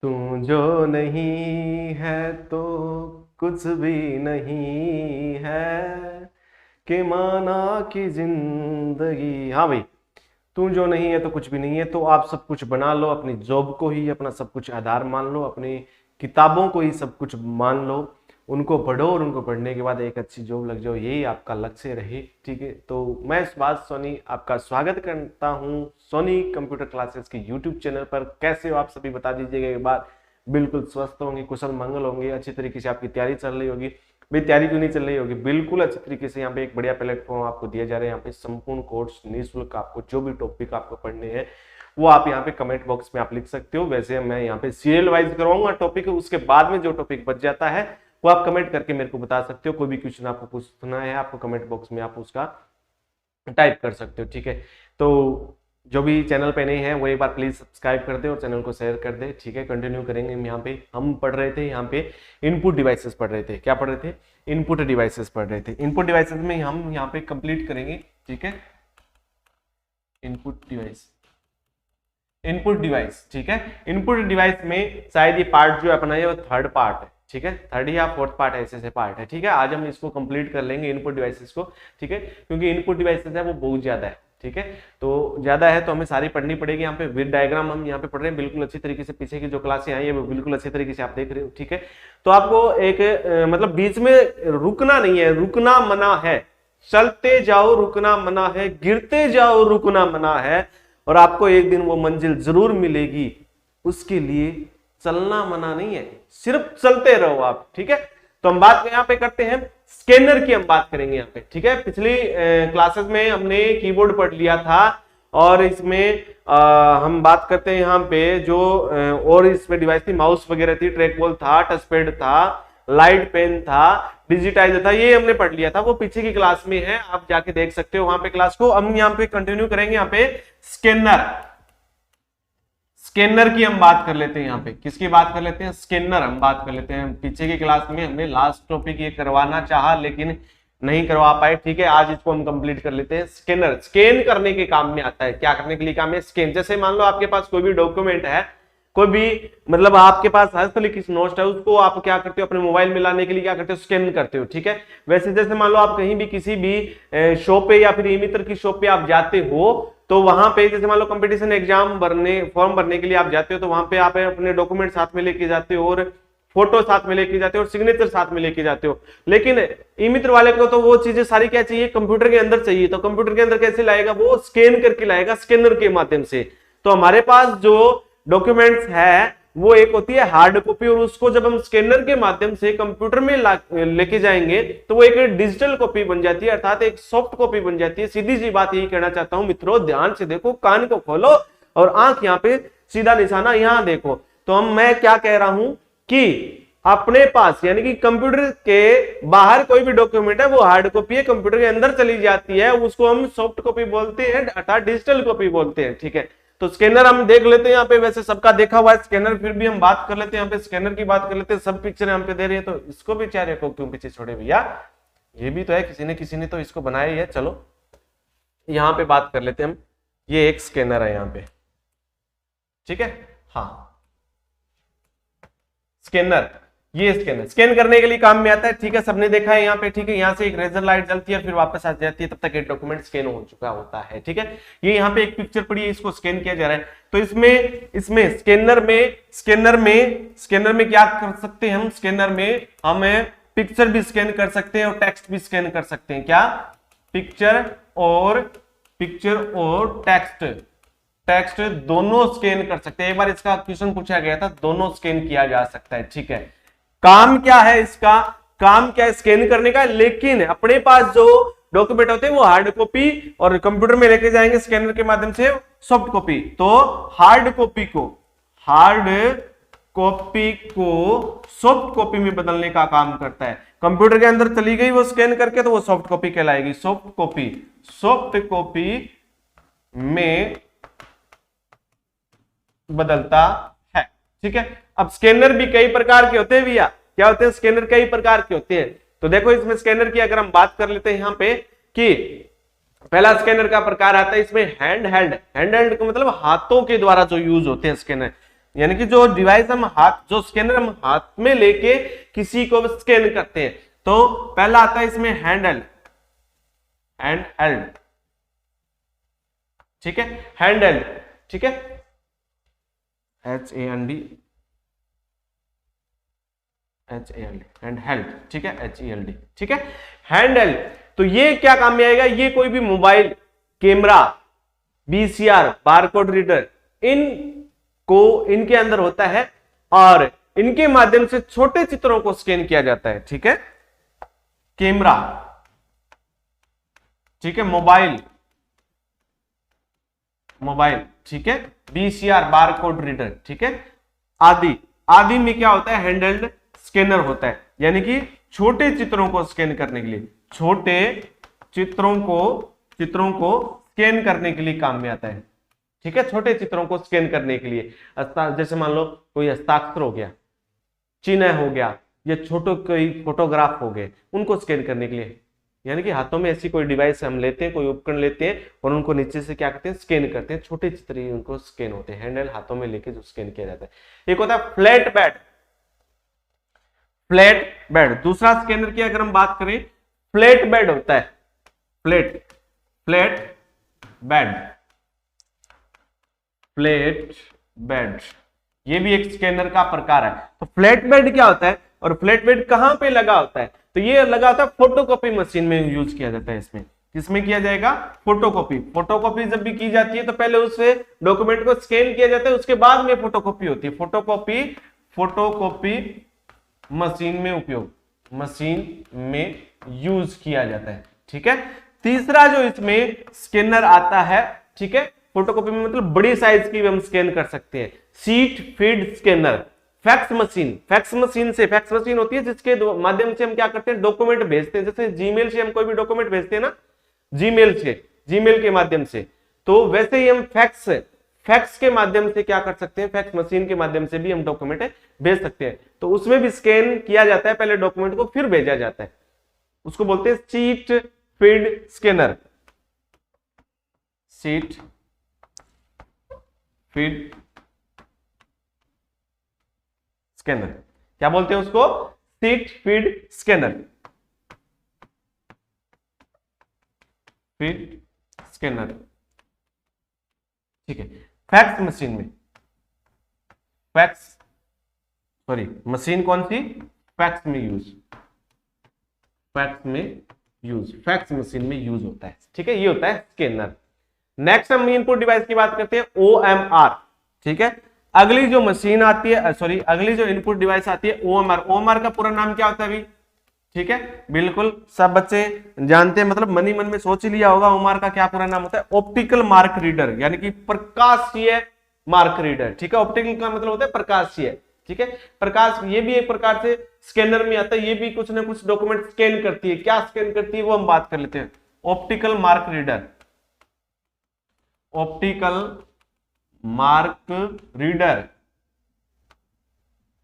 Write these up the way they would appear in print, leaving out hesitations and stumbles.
तू जो नहीं है तो कुछ भी नहीं है कि माना की जिंदगी। हाँ भाई, तू जो नहीं है तो कुछ भी नहीं है, तो आप सब कुछ बना लो, अपनी जॉब को ही अपना सब कुछ आधार मान लो, अपनी किताबों को ही सब कुछ मान लो, उनको पढ़ो और उनको पढ़ने के बाद एक अच्छी जॉब लग जाओ, यही आपका लक्ष्य रहे। ठीक है, तो मैं सुभाष सोनी आपका स्वागत करता हूं सोनी कंप्यूटर क्लासेस के यूट्यूब चैनल पर। कैसे हो आप सभी, बता दीजिएगा एक बार। बिल्कुल स्वस्थ होंगे, कुशल मंगल होंगे, अच्छी तरीके से आपकी तैयारी चल रही होगी। भाई तैयारी क्यों नहीं चल रही होगी, बिल्कुल अच्छी तरीके से यहाँ पे एक बढ़िया प्लेटफॉर्म आपको दिया जा रहा है। यहाँ पे संपूर्ण कोर्स निःशुल्क, आपको जो भी टॉपिक आपको पढ़ने हैं वो आप यहाँ पे कमेंट बॉक्स में आप लिख सकते हो। वैसे मैं यहाँ पे सीरियल वाइज करवाऊंगा टॉपिक, उसके बाद में जो टॉपिक बच जाता है वो आप कमेंट करके मेरे को बता सकते हो। कोई भी क्वेश्चन आपको पूछना है, आपको कमेंट बॉक्स में आप उसका टाइप कर सकते हो। ठीक है, तो जो भी चैनल पे नहीं है वो एक बार प्लीज सब्सक्राइब कर दे और चैनल को शेयर कर दे। ठीक है, कंटिन्यू करेंगे। यहाँ पे हम पढ़ रहे थे, यहाँ पे इनपुट डिवाइसेस पढ़ रहे थे। क्या पढ़ रहे थे? इनपुट डिवाइसेस पढ़ रहे थे। इनपुट डिवाइसेस में हम यहाँ पे कंप्लीट करेंगे। ठीक है, इनपुट डिवाइस, इनपुट डिवाइस। ठीक है, इनपुट डिवाइस में शायद ये पार्ट जो अपना है वो थर्ड पार्ट है। ठीक है, थर्ड या फोर्थ पार्ट ऐसे पार्ट है। ठीक है, आज हम इसको कंप्लीट कर लेंगे इनपुट डिवाइसेस को। ठीक है, क्योंकि इनपुट डिवाइसेस है वो बहुत ज्यादा है। ठीक है, तो ज्यादा है तो हमें सारी पढ़नी पड़ेगी। यहाँ पे विद डायग्राम हम यहाँ पे पढ़ रहे हैं बिल्कुल अच्छी तरीके से। पीछे की जो क्लासें आई है वो बिल्कुल अच्छी तरीके से आप देख रहे हो। ठीक है, तो आपको एक मतलब बीच में रुकना नहीं है, रुकना मना है। चलते जाओ रुकना मना है, गिरते जाओ रुकना मना है, और आपको एक दिन वो मंजिल जरूर मिलेगी, उसके लिए चलना मना नहीं है, सिर्फ चलते रहो आप। ठीक है, तो हम बात यहाँ पे करते हैं स्कैनर की, हम बात करेंगे यहाँ पे। ठीक है, पिछली क्लासेस में हमने कीबोर्ड पढ़ लिया था, और इसमें हम बात करते हैं यहाँ पे जो और इसमें डिवाइस थी, माउस वगैरह थी, ट्रैक बॉल था, टच पैड था, लाइट पेन था, डिजिटाइजर था, ये हमने पढ़ लिया था। वो पीछे की क्लास में है, आप जाके देख सकते हो वहां पे क्लास को। हम यहाँ पे कंटिन्यू करेंगे। यहाँ पे स्कैनर, स्कैनर की हम बात कर लेते हैं। यहाँ पे किसकी बात कर लेते हैं? स्कैनर हम बात कर लेते हैं। पीछे की क्लास में हमने लास्ट टॉपिक ये करवाना चाहा लेकिन नहीं करवा पाए। ठीक है, आज इसको हम कंप्लीट कर लेते हैं। स्कैनर स्कैन करने के काम में आता है। क्या करने के लिए काम है? स्कैन। जैसे मान लो आपके पास कोई भी डॉक्यूमेंट है, कोई भी मतलब आपके पास हस्तलिखित नोट है, उसको आप क्या करते हो? अपने मोबाइल में लाने के लिए क्या करते हो? स्कैन करते हो। ठीक है, वैसे जैसे मान लो आप कहीं भी किसी भी शॉप पे या फिर ई मित्र की शॉप पे आप जाते हो, तो वहां पे जैसे मान लो कंपटीशन एग्जाम भरने, फॉर्म भरने के लिए आप जाते हो, तो वहां पे आप अपने डॉक्यूमेंट साथ में लेके जाते हो, और फोटो साथ में लेके जाते हो, और सिग्नेचर साथ में लेके जाते हो। लेकिन ई मित्र वाले को तो वो चीजें सारी क्या चाहिए? कंप्यूटर के अंदर चाहिए। तो कंप्यूटर के अंदर कैसे लाएगा? वो स्कैन करके लाएगा, स्कैनर के माध्यम से। तो हमारे पास जो डॉक्यूमेंट्स है वो एक होती है हार्ड कॉपी, और उसको जब हम स्कैनर के माध्यम से कंप्यूटर में लेके जाएंगे तो वो एक डिजिटल कॉपी बन जाती है, अर्थात एक सॉफ्ट कॉपी बन जाती है। सीधी सी बात यही कहना चाहता हूं मित्रों, ध्यान से देखो, कान को खोलो और आंख यहाँ पे सीधा निशाना यहाँ देखो। तो मैं क्या कह रहा हूं कि अपने पास यानी कि कंप्यूटर के बाहर कोई भी डॉक्यूमेंट है वो हार्ड कॉपी है, कंप्यूटर के अंदर चली जाती है, उसको हम सॉफ्ट कॉपी बोलते हैं, अर्थात डिजिटल कॉपी बोलते हैं। ठीक है, तो स्कैनर हम देख लेते हैं। यहाँ पे वैसे सबका देखा हुआ है स्कैनर, फिर भी हम बात कर लेते हैं। यहाँ पे स्कैनर की बात कर लेते हैं। सब पिक्चर हम पे दे रही है, तो इसको भी चाहे को क्यों पीछे छोड़े भैया, ये भी तो है, किसी ने तो इसको बनाया ही है। चलो यहाँ पे बात कर लेते हैं हम। ये एक स्कैनर है यहाँ पे। ठीक है, हाँ स्कैनर, ये स्कैनर स्कैन करने के लिए काम में आता है। ठीक है, सबने देखा है यहाँ पे। ठीक है, यहाँ से एक रेजर लाइट जलती है, फिर वापस आ जाती है, तब तक एक डॉक्यूमेंट स्कैन हो चुका होता है। ठीक है, ये यहाँ पे एक पिक्चर पड़ी है, इसको स्कैन किया जा रहा है। तो इसमें स्कैनर में क्या कर सकते हैं हम? स्कैनर में हम पिक्चर भी स्कैन कर सकते हैं और टेक्स्ट भी स्कैन कर सकते हैं। क्या? पिक्चर और टेक्स्ट दोनों स्कैन कर सकते हैं। एक बार इसका क्वेश्चन पूछा गया था, दोनों स्कैन किया जा सकता है। ठीक है, काम क्या है इसका? काम क्या है? स्कैन करने का। लेकिन अपने पास जो डॉक्यूमेंट होते हैं वो हार्ड कॉपी, और कंप्यूटर में लेके जाएंगे स्कैनर के माध्यम से सॉफ्ट कॉपी। तो हार्ड कॉपी को सॉफ्ट कॉपी में बदलने का काम करता है। कंप्यूटर के अंदर चली गई वो स्कैन करके, तो वो सॉफ्ट कॉपी कहलाएगी। सॉफ्ट कॉपी में बदलता है। ठीक है, अब स्कैनर भी कई प्रकार के होते हैं भैया। क्या होते हैं? स्कैनर कई प्रकार के होते हैं। तो देखो इसमें स्कैनर की अगर हम बात कर लेते हैं यहाँ पे, कि पहला स्कैनर का प्रकार आता है इसमें हैंड हेल्ड का मतलब हाथों के द्वारा जो यूज होते हैं स्कैनर। यानी कि जो डिवाइस हम हाथ, जो स्कैनर हम हाथ में लेके किसी को स्कैन करते हैं, तो पहला आता है इसमें हैंडल, हैंड हेल्ड, ठीक है, हैंडल, ठीक है, HAND, हैंड हेल्ड, ठीक है, HELD, ठीक है, हैंडल। तो ये क्या काम में आएगा, ये कोई भी mobile, camera, VCR, barcode reader, इनके अंदर होता है और इनके माध्यम से छोटे चित्रों को स्कैन किया जाता है, ठीक है, कैमरा, ठीक है, मोबाइल, ठीक है, VCR, बारकोड रीडर, ठीक है, आदि में क्या होता है, हैंडल्ड स्कैनर होता है, यानी कि छोटे चित्रों को स्कैन करने के लिए, छोटे चित्रों को स्कैन करने के लिए काम में आता है, ठीक है, छोटे चित्रों को स्कैन करने के लिए, जैसे मान लो कोई हस्ताक्षर हो गया, चिन्ह हो गया, या छोटे कोई फोटोग्राफ हो गए, उनको स्कैन करने के लिए, यानी कि हाथों में ऐसी कोई डिवाइस हम लेते हैं, कोई उपकरण लेते हैं और उनको नीचे से क्या करते हैं, स्कैन करते हैं, छोटे चित्र ही उनको स्कैन होते हैं, हैंडल हाथों में लेके जो स्कैन किया जाता है। एक होता है फ्लैट बेड, दूसरा स्कैनर की अगर हम बात करें, फ्लैट बेड होता है, फ्लैट बेड, ये भी एक स्कैनर का प्रकार है। तो फ्लैट बेड क्या होता है और फ्लैट बेड कहां पे लगा होता है, तो ये लगा होता है फोटोकॉपी मशीन में यूज किया जाता है। इसमें किसमें किया जाएगा, फोटोकॉपी जब भी की जाती है तो पहले उस डॉक्यूमेंट को स्कैन किया जाता है, उसके बाद में फोटोकॉपी होती है, फोटोकॉपी मशीन में यूज किया जाता है, ठीक है। तीसरा जो इसमें स्कैनर आता है, ठीक है, फोटोकॉपी में मतलब बड़ी साइज की हम स्कैन कर सकते हैं, seat feed scanner, fax machine होती है जिसके माध्यम से हम क्या करते हैं, डॉक्यूमेंट भेजते हैं, जैसे जीमेल से हम कोई भी डॉक्यूमेंट भेजते हैं ना, जीमेल के माध्यम से, तो वैसे ही हम फैक्स के माध्यम से क्या कर सकते हैं, फैक्स मशीन के माध्यम से भी हम डॉक्यूमेंट भेज सकते हैं। तो उसमें भी स्कैन किया जाता है पहले डॉक्यूमेंट को, फिर भेजा जाता है, उसको बोलते हैं seat feed scanner, seat feed scanner, क्या बोलते हैं उसको, सीट फीड स्कैनर, ठीक है। फैक्स मशीन कौन सी, फैक्स मशीन में यूज होता है, ठीक है, ये होता है स्कैनर। नेक्स्ट हम इनपुट डिवाइस की बात करते हैं, OMR, ठीक है। अगली जो मशीन आती है, अगली जो इनपुट डिवाइस आती है OMR का पूरा नाम क्या होता है अभी, ठीक है, बिल्कुल सब बच्चे जानते हैं, मतलब मन ही मन में सोच ही लिया होगा OMR का क्या पूरा नाम होता है, ऑप्टिकल मार्क रीडर, यानी कि प्रकाशीय मार्क रीडर, ठीक है। ऑप्टिकल का मतलब होता है प्रकाशीय, ठीक है, प्रकाश, ये भी एक प्रकार से स्कैनर में आता है, ये भी कुछ ना कुछ डॉक्यूमेंट स्कैन करती है, क्या स्कैन करती है वो हम बात कर लेते हैं, ऑप्टिकल मार्क रीडर,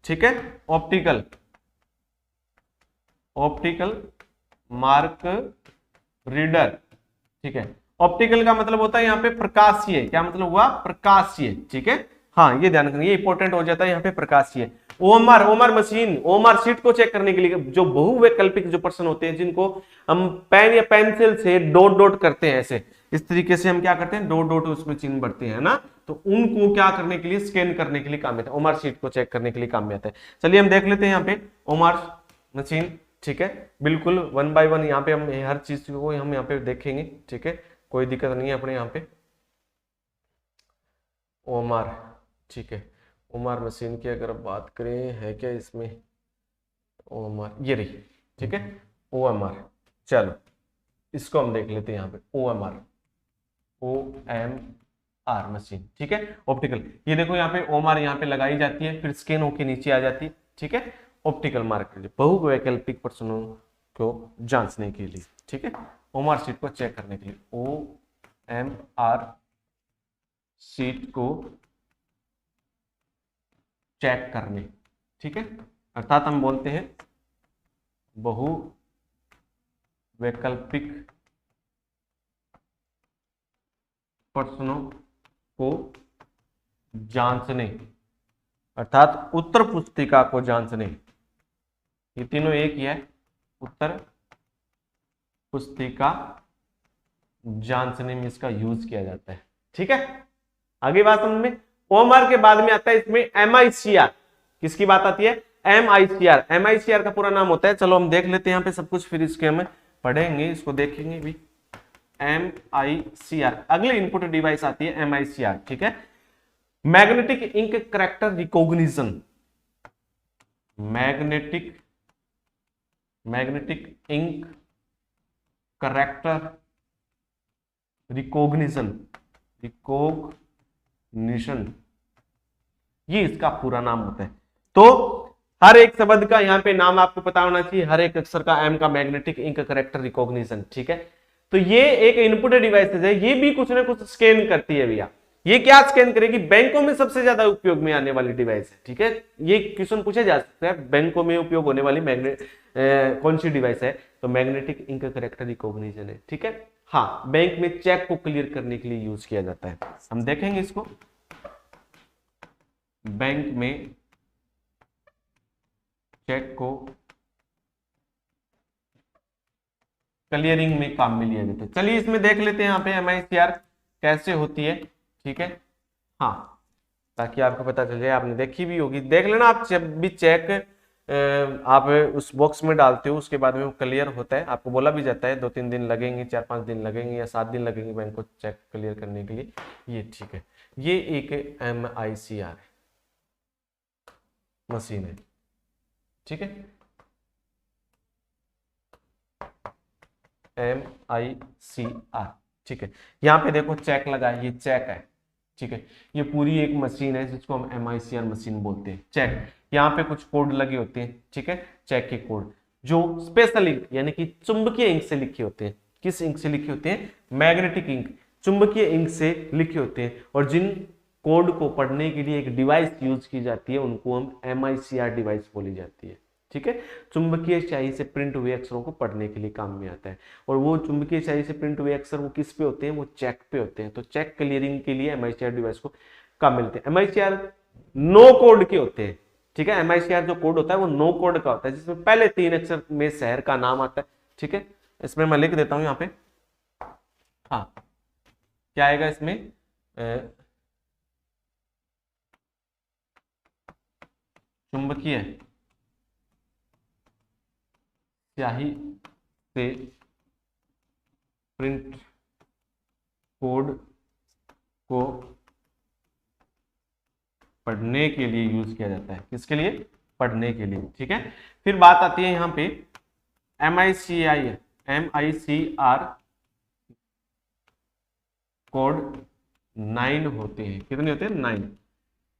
ठीक है, ऑप्टिकल मार्क रीडर, ठीक है। ऑप्टिकल का मतलब होता है यहाँ पे प्रकाशीय, क्या मतलब हुआ, प्रकाशीय, ठीक है, हाँ ये ध्यान रखना, ये इंपॉर्टेंट हो जाता है यहाँ पे, प्रकाशीय। OMR मशीन, OMR शीट को चेक करने के लिए, जो बहुवैकल्पिक जो पर्सन होते हैं जिनको हम पेन या पेंसिल से डॉट करते हैं, ऐसे इस तरीके से हम क्या करते हैं, डॉट उसमें चिन्ह बढ़ते हैं ना, तो उनको क्या करने के लिए, स्कैन करने के लिए काम में आता है, OMR शीट को चेक करने के लिए काम में आता है। चलिए हम देख लेते हैं यहाँ पे OMR मशीन, ठीक है, बिल्कुल 1 बाय 1 यहाँ पे हम हर चीज को हम यहाँ पे देखेंगे, ठीक है, कोई दिक्कत नहीं है अपने यहाँ पे। OMR, ठीक है, OMR मशीन की अगर बात करें, है क्या इसमें OMR, ये रही, ठीक है, OMR, चलो इसको हम देख लेते हैं यहाँ पे, OMR मशीन, ठीक है, ऑप्टिकल, ये देखो यहाँ पे OMR यहाँ पे लगाई जाती है, फिर स्कैन होके नीचे आ जाती है, ठीक है, ऑप्टिकल मार्क रीडर, बहुवैकल्पिक प्रश्नों को जांचने के लिए, ठीक है, OMR शीट को चेक करने के लिए, OMR शीट को चेक करने, ठीक है, अर्थात हम बोलते हैं बहुवैकल्पिक प्रश्नों को जांचने अर्थात उत्तर पुस्तिका को जांचने, ये तीनों एक ही है, उत्तर पुस्तिका जांचने में इसका यूज किया जाता है। ठीक है, आगे बात समझ में। ओएमआर के बाद में आता है इसमें एमआईसीआर। किसकी बात आती है? एमआईसीआर। एमआईसीआर का पूरा नाम होता है, चलो हम देख लेते हैं यहाँ पे सब कुछ, फिर इसके हमें पढ़ेंगे, इसको देखेंगे भी। एमआईसीआर, अगली इनपुट डिवाइस आती है एमआईसीआर। ठीक है, magnetic ink character recognition. Magnetic ink character recognition, ये इसका पूरा नाम होता है। तो हर एक शब्द का यहाँ पे नाम आपको पता होना चाहिए, हर एक अक्षर का एम का मैग्नेटिक इंक करेक्टर रिकॉग्निशन। ठीक है, तो ये एक इनपुट डिवाइस है, ये भी कुछ ना कुछ स्कैन करती है भैया। ये क्या स्कैन करेगी? बैंकों में सबसे ज्यादा उपयोग में आने वाली डिवाइस है। ठीक है, ये क्वेश्चन पूछे जा सकते हैं, बैंकों में उपयोग होने वाली कौन सी डिवाइस है? तो मैग्नेटिक इंक करेक्टर रिकॉग्निशन है। ठीक है, हाँ, बैंक में चेक को क्लियर करने के लिए यूज किया जाता है। हम देखेंगे इसको, बैंक में चेक को क्लियरिंग में काम में लिया जाता है। चलिए इसमें देख लेते हैं यहाँ पे एमआईसीआर कैसे होती है। ठीक है, हाँ, ताकि आपको पता चल जाए, आपने देखी भी होगी, देख लेना आप। जब भी चेक आप उस बॉक्स में डालते हो, उसके बाद में वो क्लियर होता है, आपको बोला भी जाता है 2-3 दिन लगेंगे, 4-5 दिन लगेंगे या 7 दिन लगेंगे बैंक को चेक क्लियर करने के लिए। ये ठीक है, ये एक एमआईसीआर मशीन है। ठीक है, एमआईसीआर। ठीक है, यहाँ पे देखो चेक लगा है, ये चेक है। ठीक है, ये पूरी एक मशीन है जिसको हम एमआईसीआर मशीन बोलते हैं। चेक, यहाँ पे कुछ कोड लगे होते हैं। ठीक है, चेक के कोड जो स्पेशल इंक यानी कि चुंबकीय इंक से लिखे होते हैं। किस इंक से लिखे होते हैं? मैग्नेटिक इंक, चुंबकीय इंक से लिखे होते हैं। और जिन कोड को पढ़ने के लिए एक डिवाइस यूज की जाती है, उनको हम एमआईसीआर डिवाइस बोली जाती है। ठीक है, चुंबकीय स्याही से प्रिंट हुए अक्षरों को पढ़ने के लिए काम में आता है। और वो चुंबकीय स्याही से प्रिंट हुए अक्षर वो किस पे होते हैं? वो चेक पे होते हैं। तो चेक क्लियरिंग के लिए एमआईसीआर डिवाइस को काम मिलते हैं। एमआईसीआर नो कोड के होते हैं। ठीक है, एमआईसीआर जो कोड होता है वो नो कोड का होता है, जिसमें पहले 3 अक्षर में शहर का नाम आता है। ठीक है, इसमें मैं लिख देता हूं यहाँ पे। हाँ, क्या आएगा इसमें? चुंबकीय स्याही से प्रिंट कोड को पढ़ने के लिए यूज किया जाता है। किसके लिए? पढ़ने के लिए। ठीक है, फिर बात आती है यहाँ पे एमआईसीआर कोड 9 होते हैं। कितने होते हैं? 9।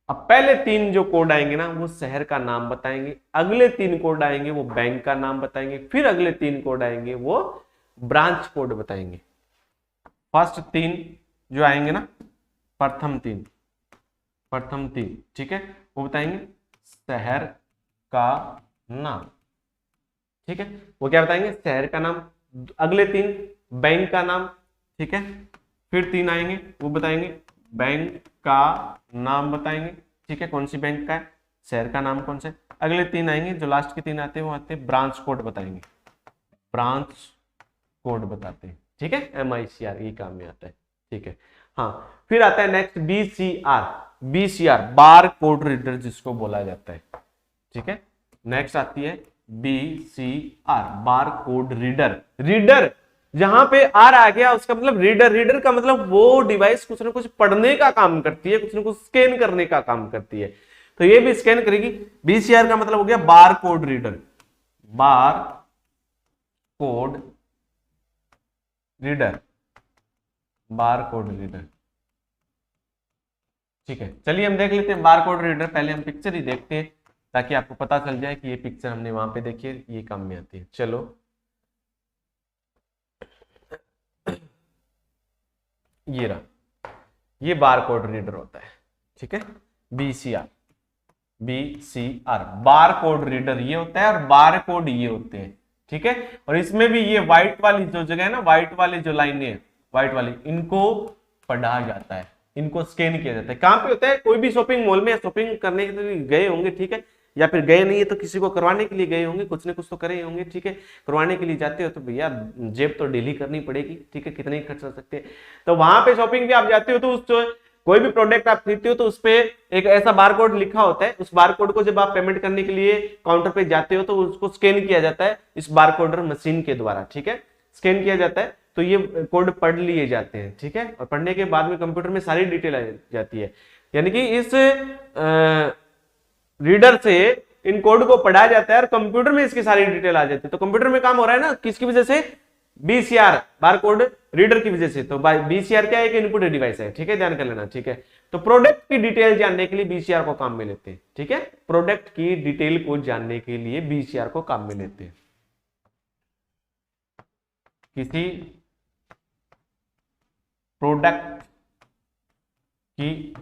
अब पहले 3 जो कोड आएंगे ना, वो शहर का नाम बताएंगे। अगले 3 कोड आएंगे वो बैंक का नाम बताएंगे। फिर अगले 3 कोड आएंगे वो ब्रांच कोड बताएंगे। फर्स्ट 3 जो आएंगे ना, प्रथम तीन, ठीक है, वो बताएंगे शहर का नाम। ठीक है, वो क्या बताएंगे? शहर का नाम। अगले 3 बैंक का नाम। ठीक है, फिर 3 आएंगे वो बताएंगे बैंक का नाम बताएंगे। ठीक है, कौन सी बैंक का है, शहर का नाम कौन सा है। अगले 3 आएंगे, जो लास्ट के 3 आते हैं वो आते हैं ब्रांच कोड बताएंगे, ब्रांच कोड बताते हैं। ठीक है, एमआईसीआर ये काम में आता है। ठीक है, हाँ, फिर आता है next BCR, bar code reader जिसको बोला जाता है। ठीक है, नेक्स्ट आती है बीसीआर, बार कोड रीडर। जहां पे आर आ गया उसका मतलब रीडर का मतलब वो डिवाइस कुछ ना कुछ पढ़ने का काम करती है, कुछ ना कुछ स्कैन करने का काम करती है। तो ये भी स्कैन करेगी। बीसीआर का मतलब हो गया बार कोड रीडर, बार कोड रीडर। ठीक है, चलिए हम देख लेते हैं बार कोड रीडर। पहले हम पिक्चर ही देखते हैं ताकि आपको पता चल जाए कि ये पिक्चर हमने वहां पे देखी है, ये काम में आती है। चलो, ये रहा, ये बार कोड रीडर होता है। ठीक है, बीसीआर बार कोड रीडर ये होता है और बार कोड ये होते हैं। ठीक है, और इसमें भी ये व्हाइट वाली जो जगह है ना, व्हाइट वाली जो लाइनें हैं, व्हाइट वाली, इनको पढ़ा जाता है। इनको स्कैन किया जाता है। कहाँ पे होता है? कोई भी शॉपिंग मॉल में शॉपिंग करने के लिए गए होंगे, ठीक है, या फिर गए नहीं है तो किसी को करवाने के लिए गए होंगे, कुछ ना कुछ तो करे होंगे, ठीक है, करवाने के लिए जाते हो तो भैया जेब तो डेली करनी पड़ेगी, ठीक है, कितने ही खर्च कर सकते हैं। तो वहां पे शॉपिंग पे आप जाते हो तो उस कोई भी प्रोडक्ट आप खरीदते हो तो उस पे एक ऐसा बारकोड लिखा होता है, उस बारकोड को जब आप पेमेंट करने के लिए काउंटर पे जाते हो तो उसको स्कैन किया जाता है इस बारकोडर मशीन के द्वारा, ठीक है, स्कैन किया जाता है तो ये कोड पढ़ लिए जाते हैं, ठीक है, और पढ़ने के बाद में कंप्यूटर में सारी डिटेल आ जाती है। यानी कि इस रीडर से इन कोड को पढ़ा जाता है और कंप्यूटर में इसकी सारी डिटेल आ जाती है। तो कंप्यूटर में काम हो रहा है ना, किसकी वजह से? बीसीआर बारकोड रीडर की वजह से। तो बीसीआर क्या है? एक इनपुट डिवाइस है, ठीक है, ध्यान कर लेना, ठीक है। तो प्रोडक्ट की डिटेल जानने के लिए बीसीआर को काम में लेते हैं, ठीक है, प्रोडक्ट की डिटेल को जानने के लिए बीसीआर को काम में लेते हैं। किसी प्रोडक्ट की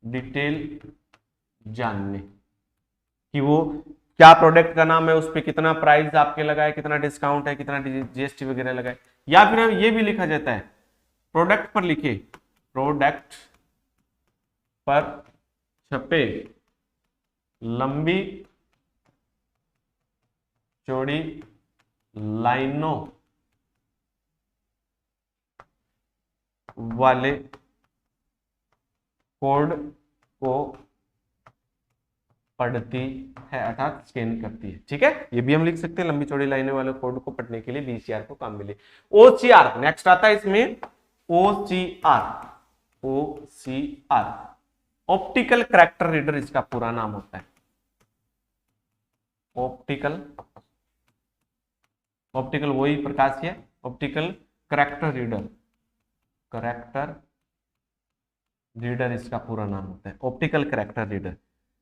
डिटेल जानने कि वो क्या प्रोडक्ट का नाम है, उस पर कितना प्राइस आपके लगा है, कितना डिस्काउंट है, कितना जीएसटी वगैरह लगा है। या फिर ये भी लिखा जाता है, प्रोडक्ट पर लिखे, प्रोडक्ट पर छपे लंबी चौड़ी लाइनों वाले कोड को पढ़ती है, अर्थात स्कैन करती है, ठीक है। ये भी हम लिख सकते हैं, लंबी चौड़ी लाइनें वाले कोड को पढ़ने के लिए बीसीआर को काम मिले। ओसीआर नेक्स्ट आता है इसमें, OCR, OCR optical character reader इसका पूरा नाम होता है। ऑप्टिकल, ऑप्टिकल वही प्रकाश है, optical character reader, character reader इसका पूरा नाम होता है, ऑप्टिकल कैरेक्टर रीडर,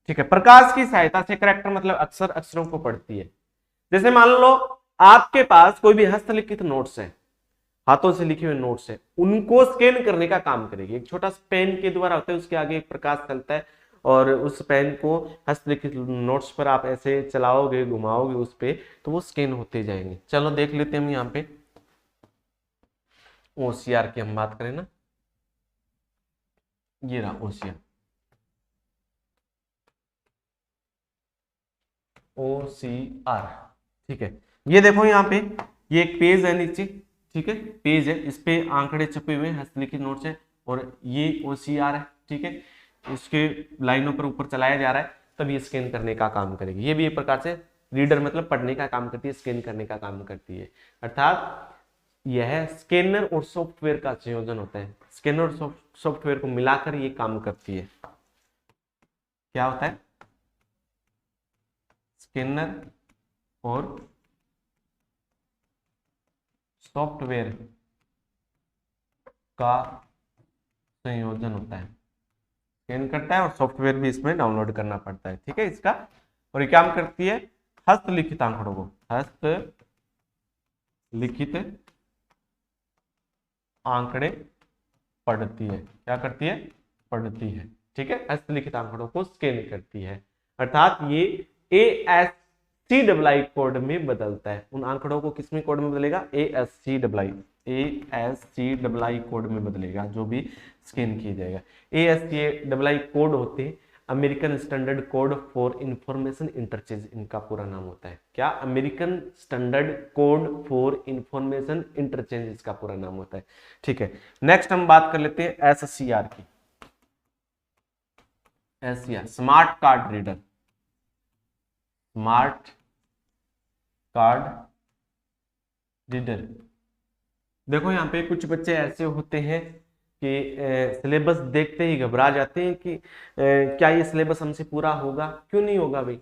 ठीक है। प्रकाश की सहायता से, कैरेक्टर मतलब अक्षर, अक्षरों को पढ़ती है। जैसे मान लो आपके पास कोई भी हस्तलिखित नोट्स है, हाथों से लिखे हुए नोट्स है, उनको स्कैन करने का काम करेगी। एक छोटा सा पेन के द्वारा होता है, उसके आगे एक प्रकाश चलता है और उस पेन को हस्तलिखित नोट्स पर आप ऐसे चलाओगे, घुमाओगे उस पे, तो वो स्कैन होते जाएंगे। चलो देख लेते हैं हम यहाँ पे ओसीआर की हम बात करें ना, ये रहा ओसीआर, ओसीआर, ठीक है। ये देखो यहाँ पे, ये एक पेज है नीचे, ठीक है, पेज है, इस पे आंकड़े छपे हुए हैं, हस्तलिखित नोट्स है, और ये ओसीआर है, ठीक है, इसके लाइनों पर ऊपर चलाया जा रहा है, तब ये स्कैन करने का काम करेगी। ये भी एक प्रकार से रीडर मतलब पढ़ने का काम करती है, स्कैन करने का काम करती है, अर्थात यह स्कैनर और सॉफ्टवेयर का संयोजन होता है। स्कैनर और सॉफ्टवेयर को मिलाकर ये काम करती है। क्या होता है? स्कैनर और सॉफ्टवेयर का संयोजन होता है, स्कैन करता है और सॉफ्टवेयर भी इसमें डाउनलोड करना पड़ता है, ठीक है इसका। और ये काम करती है हस्तलिखित आंकड़ों को, हस्तलिखित आंकड़े पढ़ती है। क्या करती है? पढ़ती है, ठीक है, हस्तलिखित आंकड़ों को स्कैन करती है, अर्थात ये ASCII कोड में बदलता है। उन आंकड़ों को किस में कोड में बदलेगा? ASCII कोड में बदलेगा, जो भी स्कैन किया जाएगा। ASCII कोड होते हैं American standard code for information interchange, इनका पूरा नाम होता है। क्या? American standard code for information interchange इसका पूरा नाम होता है, ठीक है। नेक्स्ट हम बात कर लेते हैं SCR की। SCR smart card reader, smart card reader. देखो यहाँ पे कुछ बच्चे ऐसे होते हैं कि सिलेबस देखते ही घबरा जाते हैं कि क्या ये सिलेबस हमसे पूरा होगा? क्यों नहीं होगा भाई,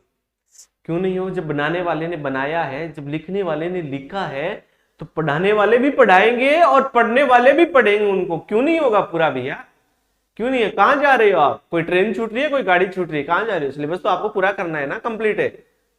क्यों नहीं हो? जब बनाने वाले ने बनाया है, जब लिखने वाले ने लिखा है, तो पढ़ाने वाले भी पढ़ाएंगे और पढ़ने वाले भी पढ़ेंगे उनको। क्यों नहीं होगा पूरा भैया? क्यों नहीं है? कहाँ जा रहे हो आप? कोई ट्रेन छूट रही है, कोई गाड़ी छूट रही है, कहाँ जा रहे हो? सिलेबस तो आपको पूरा करना है ना, कंप्लीट है,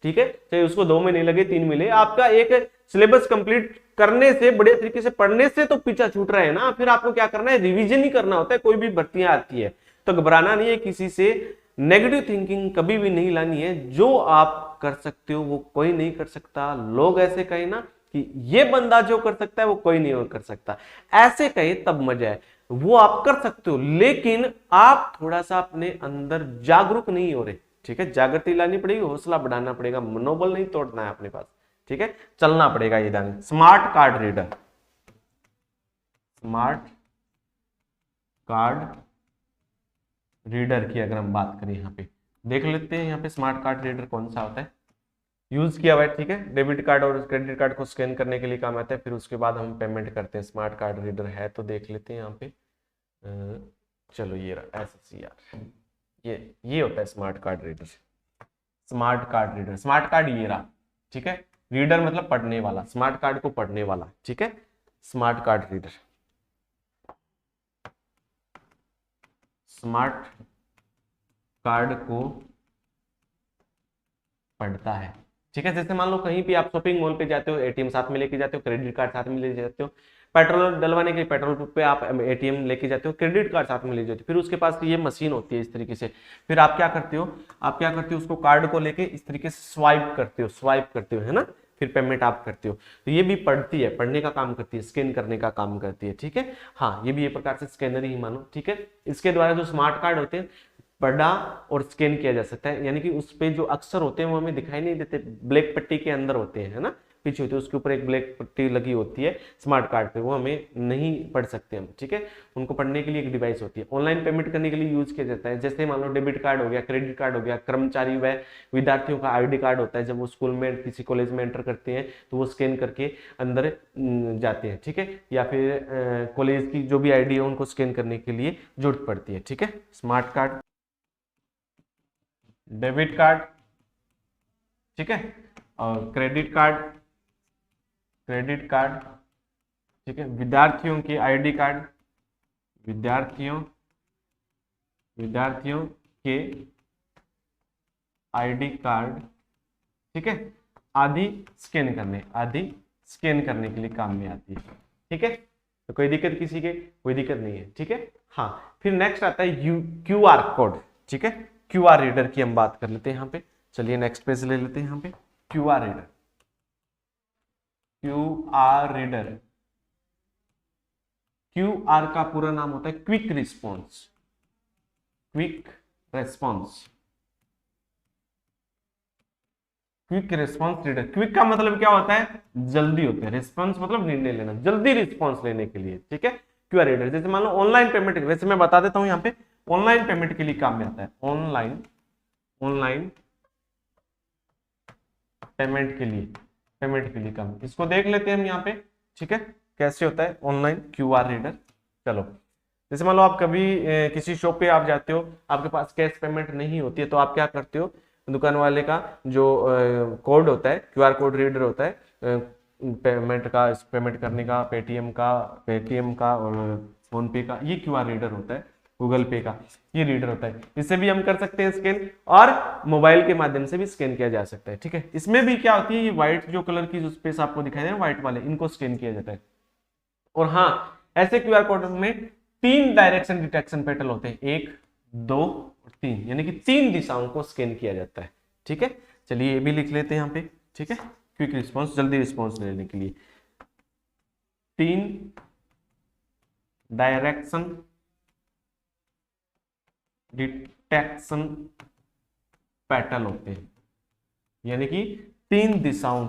ठीक है, चाहे उसको 2 महीने लगे, 3 महीने, आपका एक सिलेबस कंप्लीट करने से, बड़े तरीके से पढ़ने से तो पीछा छूट रहा है ना। फिर आपको क्या करना है? रिवीजन ही करना होता है। कोई भी भर्तियां आती है तो घबराना नहीं है, किसी से नेगेटिव थिंकिंग कभी भी नहीं लानी है। जो आप कर सकते हो वो कोई नहीं कर सकता। लोग ऐसे कहे ना कि ये बंदा जो कर सकता है वो कोई नहीं और कर सकता, ऐसे कहे तब मजा है। वो आप कर सकते हो, लेकिन आप थोड़ा सा अपने अंदर जागरूक नहीं हो रहे, ठीक है। जागृति लानी पड़ेगी, हौसला बढ़ाना पड़ेगा, मनोबल नहीं तोड़ना है अपने पास, ठीक है, चलना पड़ेगा ये ध्यान। Smart card reader, smart card reader की अगर हम बात करें, यहाँ पे देख लेते हैं यहाँ पे स्मार्ट कार्ड रीडर कौन सा होता है, यूज किया हुआ है, ठीक है। डेबिट कार्ड और क्रेडिट कार्ड को स्कैन करने के लिए काम आता है, फिर उसके बाद हम पेमेंट करते हैं। स्मार्ट कार्ड रीडर है तो देख लेते हैं यहाँ पे, चलो ये रहा SSCR, ये होता है smart card reader. Smart card reader, smart card ये रहा, ठीक है। रीडर मतलब पढ़ने वाला, स्मार्ट कार्ड को पढ़ने वाला, ठीक है। Smart card reader, smart card को पढ़ता है, ठीक है। जैसे मान लो कहीं भी आप शॉपिंग मॉल पे जाते हो, एटीएम साथ में लेके जाते हो, क्रेडिट कार्ड साथ में ले जाते हो, पेट्रोल डलवाने के लिए पेट्रोल पंप पे आप एटीएम लेके जाते हो, क्रेडिट कार्ड साथ में ले जाते हो, फिर उसके पास ये मशीन होती है इस तरीके से, फिर आप क्या करते हो उसको कार्ड को लेके इस तरीके से स्वाइप करते हो, है ना, फिर पेमेंट आप करते हो। तो ये भी पढ़ती है, पढ़ने का काम करती है, स्कैन करने का काम करती है, ठीक है। हाँ, ये भी एक प्रकार से स्कैनर ही मानो, ठीक है। इसके द्वारा जो स्मार्ट कार्ड होते हैं पढ़ा और स्कैन किया जा सकता है, यानी कि उस पे जो अक्षर होते हैं वो हमें दिखाई नहीं देते, ब्लैक पट्टी के अंदर होते हैं, है ना, पीछे होती है, उसके ऊपर एक ब्लैक पट्टी लगी होती है स्मार्ट कार्ड पे, वो हमें नहीं पढ़ सकते हम, ठीक है। उनको पढ़ने के लिए एक डिवाइस होती है, ऑनलाइन पेमेंट करने के लिए यूज किया जाता है। जैसे मान लो डेबिट कार्ड हो गया, क्रेडिट कार्ड हो गया, कर्मचारी व विद्यार्थियों का ID कार्ड होता है, जब वो स्कूल में किसी कॉलेज में एंटर करते हैं तो वो स्कैन करके अंदर जाते हैं, ठीक है। या फिर कॉलेज की जो भी ID है उनको स्कैन करने के लिए जरूरत पड़ती है, ठीक है। स्मार्ट कार्ड, डेबिट कार्ड, ठीक है, और क्रेडिट कार्ड, ठीक है, विद्यार्थियों के ID कार्ड, विद्यार्थियों के ID कार्ड, ठीक है, आदि स्कैन करने के लिए काम में आती है, ठीक है। तो कोई दिक्कत किसी के, कोई दिक्कत नहीं है, ठीक है। हाँ, फिर नेक्स्ट आता है QR कोड, ठीक है। QR रीडर की हम बात कर लेते हैं यहाँ पे, चलिए नेक्स्ट पेज ले लेते हैं यहाँ पे। QR रीडर, QR का पूरा नाम होता है क्विक रिस्पॉन्स रीडर। क्विक का मतलब क्या होता है, जल्दी होता है, रिस्पॉन्स मतलब निर्णय लेना, जल्दी रिस्पॉन्स लेने के लिए, ठीक है। QR रीडर, जैसे मान लो ऑनलाइन पेमेंट, वैसे मैं बता देता हूं यहाँ पे, ऑनलाइन पेमेंट के लिए काम में आता है, ऑनलाइन पेमेंट के लिए काम, इसको देख लेते हैं हम यहाँ पे, ठीक है, कैसे होता है ऑनलाइन QR रीडर। चलो, जैसे मान लो आप कभी किसी शॉप पे आप जाते हो, आपके पास कैश पेमेंट नहीं होती है, तो आप क्या करते हो, दुकान वाले का जो कोड होता है, QR कोड रीडर होता है, पेमेंट करने का, पेटीएम का और फोन पे का, ये QR रीडर होता है, गूगल पे का ये रीडर होता है, इससे भी हम कर सकते हैं स्कैन, और मोबाइल के माध्यम से भी स्कैन किया जा सकता है, ठीक है। इसमें भी क्या होती है, ये व्हाइट जो कलर की जो स्पेस आपको दिखाई दे रहा है, व्हाइट वाले, इनको स्कैन किया जाता है। और हाँ, ऐसे QR कोड में 3 डायरेक्शन डिटेक्शन पैटर्न होते हैं, 1, 2 और 3, यानी कि 3 दिशाओं को स्कैन किया जाता है, ठीक है। चलिए ये भी लिख लेते हैं यहाँ पे, ठीक है, क्विक रिस्पॉन्स, जल्दी रिस्पॉन्स लेने के लिए 3 डायरेक्शन डिटेक्शन पैटर्न होते हैं, यानी कि 3 दिशाओं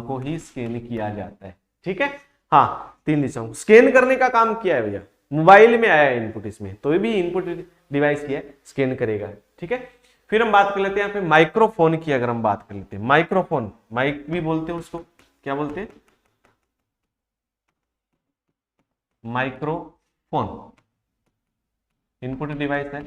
को ही स्कैन किया जाता है, ठीक है। हाँ, 3 दिशाओं स्कैन करने का काम किया है भैया, मोबाइल में आया है इनपुट, इसमें तो ये भी इनपुट डिवाइस ही है, स्कैन करेगा, ठीक है। फिर हम बात कर लेते हैं यहाँ पे माइक्रोफोन की, अगर हम बात कर लेते हैं माइक्रोफोन, माइक भी बोलते हैं उसको, क्या बोलते हैं, माइक्रोफोन, इनपुट डिवाइस है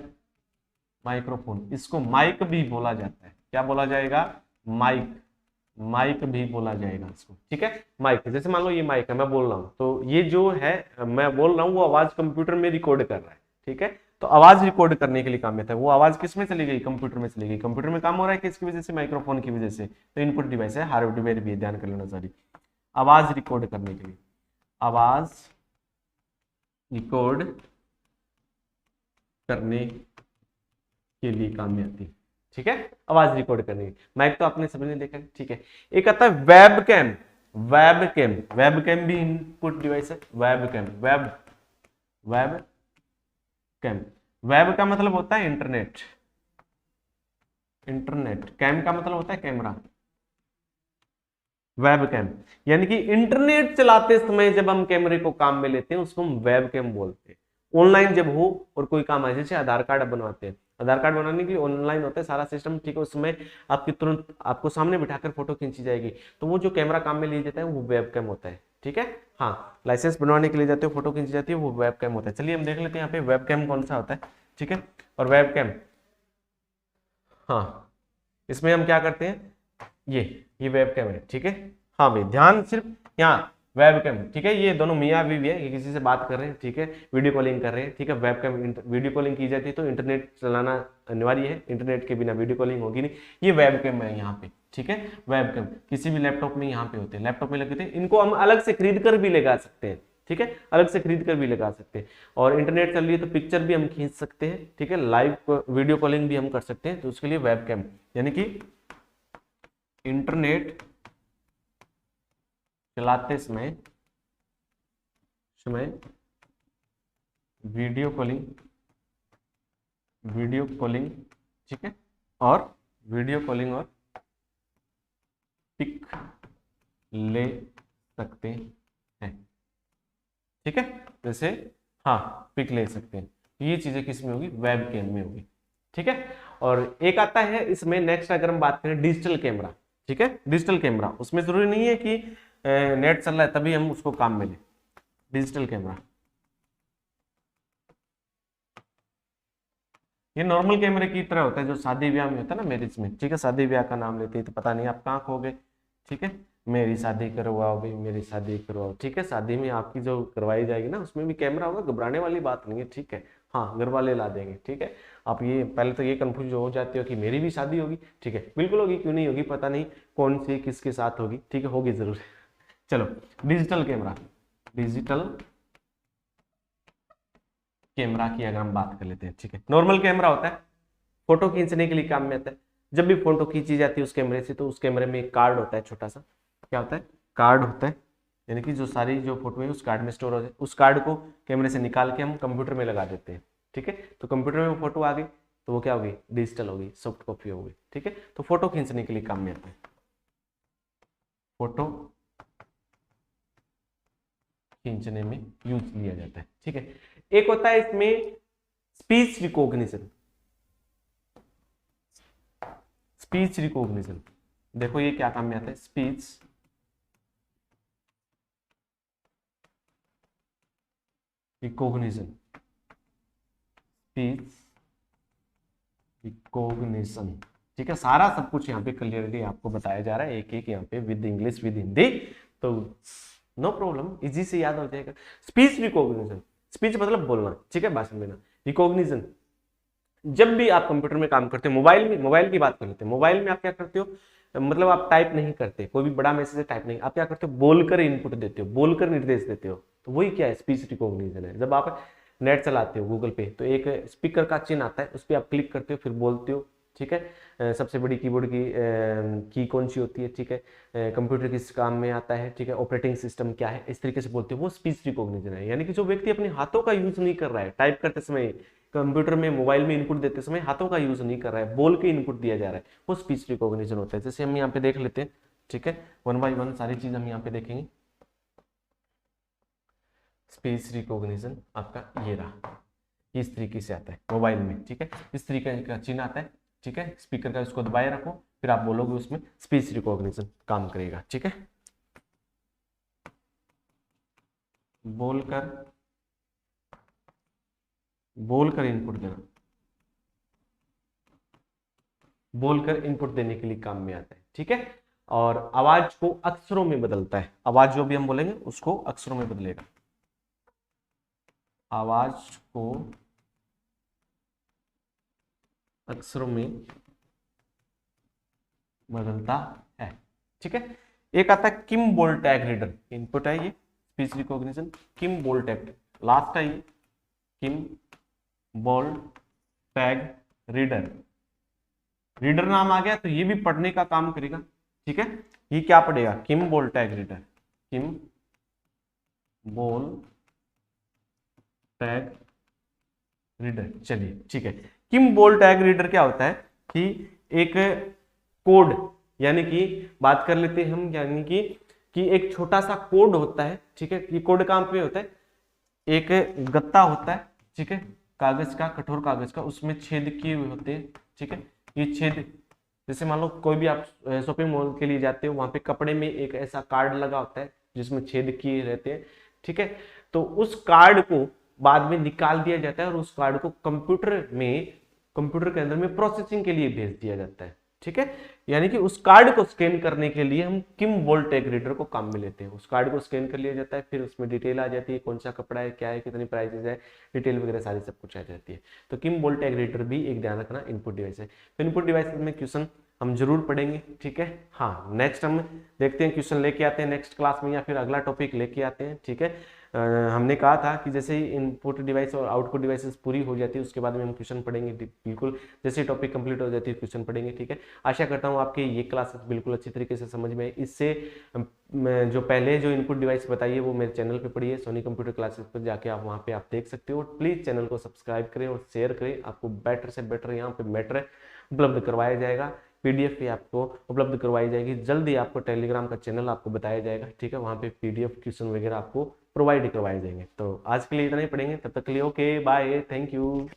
माइक्रोफोन, इसको माइक भी बोला जाता है, क्या बोला जाएगा, माइक भी बोला जाएगा इसको, ठीक है। माइक, जैसे मान लो ये माइक है, मैं बोल रहा हूं, तो ये जो है मैं बोल रहा हूं, वो आवाज कंप्यूटर में रिकॉर्ड कर रहा है, ठीक है। तो आवाज रिकॉर्ड करने के लिए काम में था, वो आवाज किस में चली गई, कंप्यूटर में चली गई, कंप्यूटर में काम हो रहा है किसकी वजह से, माइक्रोफोन की वजह से, तो इनपुट डिवाइस है, हार्डवेयर भी ध्यान कर लेना, सॉरी, आवाज रिकॉर्ड करने के लिए, आवाज रिकॉर्ड करने के लिए काम में आती है, ठीक है, आवाज रिकॉर्ड करने की। माइक तो आपने सबने देखा है, ठीक है। एक आता है वेबकैम भी इनपुट डिवाइस है, वेब वेब कैम। वेब का मतलब होता है इंटरनेट, इंटरनेट। कैम का मतलब होता है कैमरा, वेब कैम। यानी कि इंटरनेट चलाते समय जब हम कैमरे को काम में लेते हैं उसको हम वेब कैम बोलते हैं। ऑनलाइन जब हो और कोई काम है, जैसे आधार कार्ड बनवाते हैं, आधार कार्ड बनाने के लिए ऑनलाइन होता है सारा सिस्टम, ठीक है, उसमें आपकी तुरंत आपको सामने बिठाकर फोटो खींची जाएगी, तो वो जो कैमरा काम में लिया जाता है वो वेब कैम होता है, ठीक है। हाँ, लाइसेंस बनवाने के लिए जाते हो, फोटो खींची जाती है, वो वेब कैम होता है। चलिए हम देख लेते हैं यहाँ पे वेब कैम कौन सा होता है, ठीक है। और वेब कैम, हाँ, इसमें हम क्या करते हैं, ये वेब कैम है, ठीक है। हाँ भाई, ध्यान सिर्फ यहाँ वेब कैम, ठीक है। ये दोनों मियाँ बीवी है, ये किसी से बात कर रहे हैं, ठीक है, वीडियो कॉलिंग कर रहे हैं, ठीक है। वेब कैम, वीडियो कॉलिंग की जाती है तो इंटरनेट चलाना अनिवार्य है, इंटरनेट के बिना वीडियो कॉलिंग होगी नहीं। ये वेब कैम है यहाँ पे, ठीक है। वेब कैम किसी भी लैपटॉप में यहाँ पे होते हैं, लैपटॉप में लगे थे, इनको हम अलग से खरीद कर भी लगा सकते हैं, ठीक है, अलग से खरीद कर भी लगा सकते हैं। और इंटरनेट चल रही है तो पिक्चर भी हम खींच सकते हैं, ठीक है, लाइव वीडियो कॉलिंग भी हम कर सकते हैं, तो उसके लिए वेब कैम, यानी कि इंटरनेट चलाते समय वीडियो कॉलिंग, ठीक है, और वीडियो कॉलिंग और पिक ले सकते हैं, ठीक है। जैसे हाँ, पिक ले सकते हैं, ये चीजें किस में होगी, वेब कैम में होगी, ठीक है। और एक आता है इसमें नेक्स्ट, अगर हम बात करें डिजिटल कैमरा, ठीक है, डिजिटल कैमरा, उसमें जरूरी नहीं है कि नेट चल रहा है तभी हम उसको काम में लें। डिजिटल कैमरा ये नॉर्मल कैमरे की तरह होता है जो शादी ब्याह में होता है ना, मैरिज में, ठीक है, शादी ब्याह का नाम लेते हैं तो पता नहीं आप कहाँ खो गए, ठीक है। मेरी शादी करवाओ भाई, मेरी शादी करवाओ, ठीक है। शादी में आपकी जो करवाई जाएगी ना उसमें भी कैमरा होगा, घबराने वाली बात नहीं है, ठीक है। हाँ, घर वाले ला देंगे, ठीक है। आप ये पहले तो ये कंफ्यूज हो जाते हो कि मेरी भी शादी होगी, ठीक है, बिल्कुल होगी, क्यों नहीं होगी, पता नहीं कौन सी किसके साथ होगी, ठीक है, होगी जरूर। चलो, डिजिटल कैमरा, डिजिटल कैमरा की अगर हम बात कर लेते हैं, ठीक है। नॉर्मल कैमरा होता है, फोटो खींचने के लिए काम में आता है। जब भी फोटो खींची जाती है उस कैमरे से तो उस कैमरे में एक कार्ड होता है, छोटा सा, क्या होता है, कार्ड होता है, यानी कि जो सारी जो फोटो है उस कार्ड में स्टोर हो जाए, उस कार्ड को कैमरे से निकाल के हम कंप्यूटर में लगा देते हैं, ठीक है। तो कंप्यूटर में वो फोटो आ गई तो वो क्या होगी, डिजिटल होगी, सॉफ्ट कॉपी होगी, ठीक है। तो फोटो खींचने के लिए काम में आता है, फोटो खींचने में यूज लिया जाता है, ठीक है। एक होता है इसमें स्पीच रिकॉग्निशन, स्पीच रिकॉग्निशन, देखो ये क्या काम में आता है, स्पीच रिकॉग्निशन, स्पीच रिकॉग्निशन, ठीक है। सारा सब कुछ यहाँ पे क्लियरली आपको बताया जा रहा है, एक एक यहाँ पे विद इंग्लिश विद हिंदी, तो नो प्रॉब्लम, इजी से याद हो जाएगा। स्पीच रिकॉग्निशन, स्पीच मतलब बोलना, ठीक है, भाषण देना। रिकॉग्निशन, जब भी आप कंप्यूटर में काम करते हो, मोबाइल में, मोबाइल की बात कर लेते हैं, मोबाइल में आप क्या करते हो, मतलब आप टाइप नहीं करते, कोई भी बड़ा मैसेज टाइप नहीं, आप क्या करते हो, बोलकर इनपुट देते हो, बोलकर निर्देश देते हो, तो वही क्या है, स्पीच रिकॉग्निशन है। जब आप नेट चलाते हो गूगल पे तो एक स्पीकर का चिन्ह आता है, उस पर आप क्लिक करते हो, फिर बोलते हो, ठीक है। सबसे बड़ी कीबोर्ड की कौन सी होती है, ठीक है, कंप्यूटर किस काम में आता है, ठीक है, ऑपरेटिंग सिस्टम क्या है, इस तरीके से बोलते हो, वो स्पीच रिकॉग्निशन है। यानी कि जो व्यक्ति अपने हाथों का यूज नहीं कर रहा है, टाइप करते समय, कंप्यूटर में, मोबाइल में इनपुट देते समय हाथों का यूज नहीं कर रहा है, बोल के इनपुट दिया जा रहा है, वो स्पीच रिकॉग्निशन होता है। जैसे हम यहाँ पे देख लेते हैं, ठीक है, वन बाय वन सारी चीज हम यहाँ पे देखेंगे। स्पीच रिकॉग्निशन आपका ये रहा, इस तरीके से आता है मोबाइल में, ठीक है, इस तरीके का चिन्ह आता है, ठीक है, स्पीकर का इसको दबाए रखो, फिर आप बोलोगे, उसमें स्पीच रिकॉग्निशन काम करेगा, ठीक है। बोलकर, बोलकर इनपुट देना, बोलकर इनपुट देने के लिए काम में आता है, ठीक है। और आवाज को अक्षरों में बदलता है, आवाज जो भी हम बोलेंगे उसको अक्षरों में बदलेगा, आवाज को अक्षरों में बदलता है, ठीक है। एक आता है किम बोल टैग रीडर, इनपुट है ये स्पीच रिकॉग्निशन, किम बोल टैग, लास्ट है ये किम बोल टैग रीडर, रीडर नाम आ गया तो ये भी पढ़ने का काम करेगा, ठीक है। ये क्या पढ़ेगा, किम बोल टैग रीडर, किम बोल टैग रीडर। चलिए ठीक है, किमबोल टैग रीडर क्या होता है कि एक कोड, यानी कि बात कर लेते हैं हम, यानी कि एक छोटा सा कोड होता है, ठीक है। ये कोड कहां पे होता है, एक गत्ता होता है, ठीक है, कागज का, कठोर कागज का, उसमें छेद किए हुए होते हैं, ठीक है। ये छेद, जैसे मान लो कोई भी आप शॉपिंग मॉल के लिए जाते हो, वहां पे कपड़े में एक ऐसा कार्ड लगा होता है जिसमें छेद किए रहते हैं, ठीक है। तो उस कार्ड को बाद में निकाल दिया जाता है और उस कार्ड को कंप्यूटर के अंदर में प्रोसेसिंग के लिए भेज दिया जाता है, ठीक है। यानी कि उस कार्ड को स्कैन करने के लिए हम किमबोल टैग रीडर को काम में लेते हैं। उस कार्ड को स्कैन कर लिया जाता है, फिर उसमें डिटेल आ जाती है, कौन सा कपड़ा है, क्या है, कितनी प्राइसेस है, डिटेल वगैरह सारी सब कुछ आ जाती है। तो किमबोल टैग रीडर भी एक ध्यान रखना इनपुट डिवाइस है। तो इनपुट डिवाइस में क्वेश्चन हम जरूर पढ़ेंगे, ठीक है। हाँ, नेक्स्ट हम देखते हैं क्वेश्चन लेके आते हैं नेक्स्ट क्लास में, या फिर अगला टॉपिक लेके आते हैं, ठीक है। हमने कहा था कि जैसे ही इनपुट डिवाइस और आउटपुट डिवाइसेस पूरी हो जाती है उसके बाद में हम क्वेश्चन पढ़ेंगे, बिल्कुल जैसे टॉपिक कंप्लीट हो जाती है क्वेश्चन पढ़ेंगे, ठीक है। आशा करता हूँ आपके ये क्लासेस बिल्कुल अच्छी तरीके से समझ में आए। इससे जो पहले जो इनपुट डिवाइस बताइए वो मेरे चैनल पे पढ़िए, सोनी कंप्यूटर क्लासेस पर जाके आप वहाँ पे आप देख सकते हो। प्लीज चैनल को सब्सक्राइब करें और शेयर करें, आपको बेटर से बेटर यहाँ पे मैटर उपलब्ध करवाया जाएगा, पीडीएफ भी आपको उपलब्ध करवाई जाएगी। जल्दी आपको टेलीग्राम का चैनल आपको बताया जाएगा, ठीक है। वहाँ पे पीडीएफ क्वेश्चन वगैरह आपको प्रोवाइड करवाए जाएंगे। तो आज के लिए इतना ही पढ़ेंगे, तब तक के लिए ओके बाय, थैंक यू।